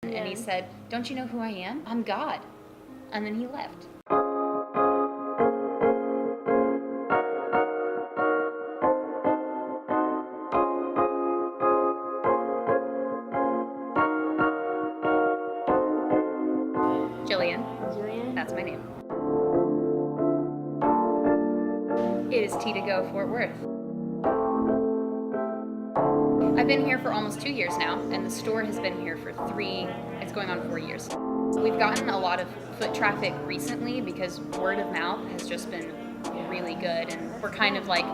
And he said, "Don't you know who I am? I'm God." And then he left. Jillian. Jillian? That's my name. It is Tea2Go Fort Worth. I've been here for almost 2 years now, and the store has been here for it's going on 4 years. We've gotten a lot of foot traffic recently because word of mouth has just been really good, and we're kind of like,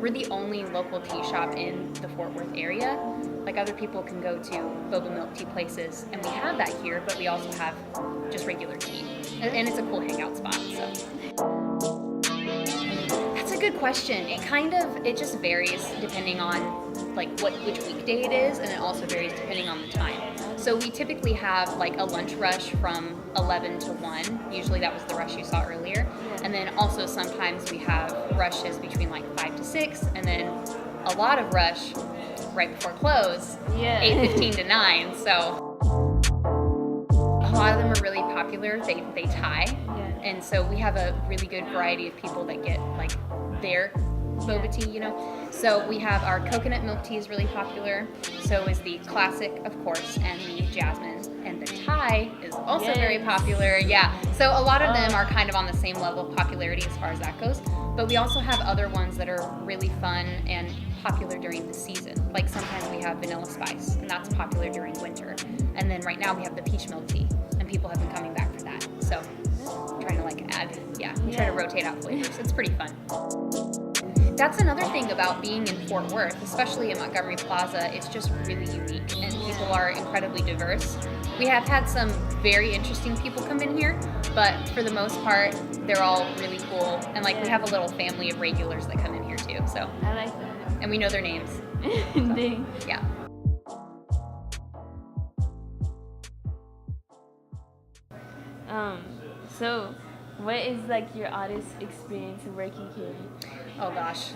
we're the only local tea shop in the Fort Worth area. Like, other people can go to boba milk tea places, and we have that here, but we also have just regular tea. And it's a cool hangout spot, so. That's a good question. It just varies depending on like which weekday it is, and it also varies depending on the time. So we typically have like a lunch rush from 11 to 1. Usually that was the rush you saw earlier. And then also sometimes we have rushes between like 5 to 6, and then a lot of rush right before close, 8:15 to 9. So a lot of them are really popular. They tie. And so we have a really good variety of people that get like their boba tea, you know. So we have our coconut milk tea is really popular. So is the classic, of course, and the jasmine. And the Thai is also very popular. Yeah. So a lot of them are kind of on the same level of popularity as far as that goes. But we also have other ones that are really fun and popular during the season. Like sometimes we have vanilla spice, and that's popular during winter. And then right now we have the peach milk tea, and people have been coming back for that. So trying to like add, we try to rotate out flavors. It's pretty fun. That's another thing about being in Fort Worth, especially in Montgomery Plaza. It's just really unique, and people are incredibly diverse. We have had some very interesting people come in here, but for the most part, they're all really cool. And like we have a little family of regulars that come in here too. So I like that. And we know their names. Dang. Yeah. So what is like your oddest experience working here? Oh gosh.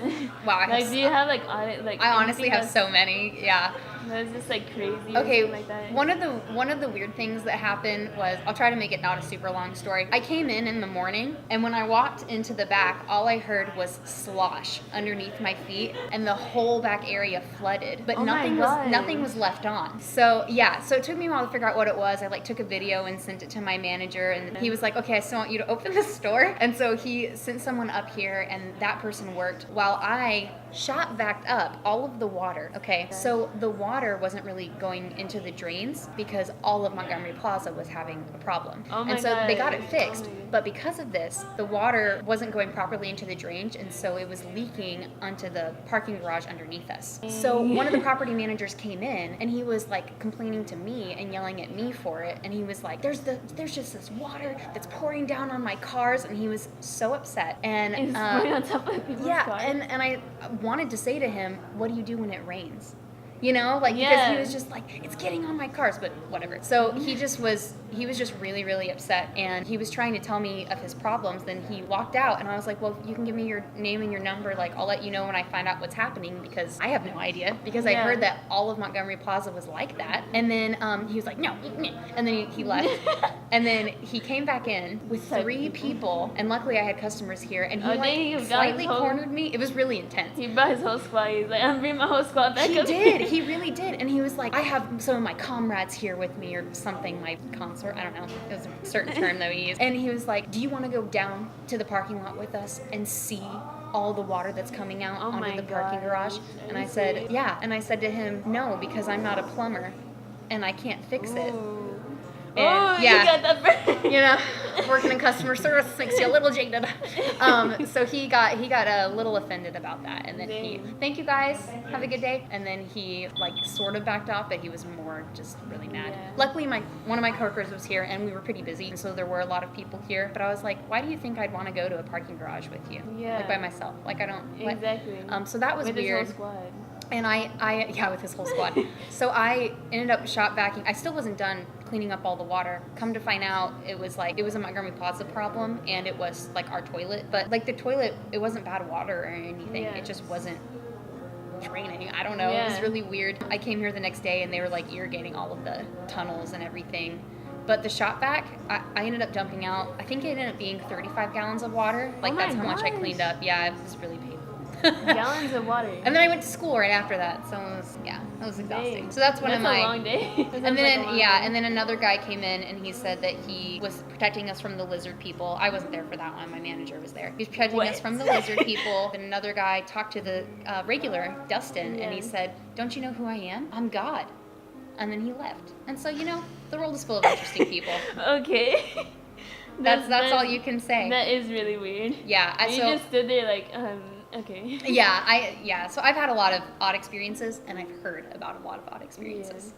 Wow. Do you have like audit like? I honestly have so many. Yeah. That's just like crazy. Okay. Like that. One of the weird things that happened was, I'll try to make it not a super long story. I came in the morning, and when I walked into the back, all I heard was slosh underneath my feet, and the whole back area flooded. But nothing was left on. So yeah. So it took me a while to figure out what it was. I like took a video and sent it to my manager, and he was like, "Okay, I still want you to open the store." And so he sent someone up here, and that person worked while I shot backed up all of the water. Okay, so the water wasn't really going into the drains because all of Montgomery Plaza was having a problem. And so they got it fixed. But because of this, the water wasn't going properly into the drains, and so it was leaking onto the parking garage underneath us. So one of the property managers came in, and he was like complaining to me and yelling at me for it. And he was like, there's just this water that's pouring down on my cars, and he was so upset. And it's pouring on top of people's cars. And I wanted to say to him, what do you do when it rains? You know, like, because he was just like, it's getting on my cars, but whatever. So he was just really, really upset, and he was trying to tell me of his problems. Then he walked out, and I was like, well, you can give me your name and your number. Like, I'll let you know when I find out what's happening, because I have no idea, because I heard that all of Montgomery Plaza was like that. And then he was like, no, and then he left. And then he came back in with 3 people, and luckily I had customers here, and he slightly cornered me. It was really intense. He brought his whole squad. He's like, I'm bringing my whole squad back up. He really did. And he was like, I have some of my comrades here with me, or something, my consort, I don't know. It was a certain term that we used. And he was like, do you want to go down to the parking lot with us and see all the water that's coming out onto the parking garage? And I said, yeah. And I said to him, no, because I'm not a plumber and I can't fix it. And, you got that you know, working in customer service makes you a little jaded. So he got a little offended about that, and then thank you guys, have a good day. And then he like sort of backed off, but he was more just really mad. Luckily, one of my coworkers was here, and we were pretty busy, and so there were a lot of people here. But I was like, why do you think I'd want to go to a parking garage with you? Like by myself? Like I don't. Exactly. So that was weird. His whole squad. And with his whole squad. So I ended up shop vacuuming. I still wasn't done cleaning up all the water. Come to find out, it was a Montgomery Plaza problem, and it was like our toilet. But like the toilet, it wasn't bad water or anything. It just wasn't training. I don't know. It was really weird. I came here the next day and they were like irrigating all of the tunnels and everything. But the shop vac, I ended up dumping out, I think it ended up being 35 gallons of water. Like, that's how much I cleaned up. Yeah, it was really painful. Gallons of water. And then I went to school right after that, so it was exhausting. So that's one of my. That's a long day. And then and then another guy came in and he said that he was protecting us from the lizard people. I wasn't there for that one. My manager was there. He was protecting us from the lizard people. And another guy talked to the regular Dustin, and he said, "Don't you know who I am? I'm God." And then he left. And so the world is full of interesting people. Okay. That's all you can say. That is really weird. Yeah. You just stood there like, okay. Yeah, so I've had a lot of odd experiences, and I've heard about a lot of odd experiences.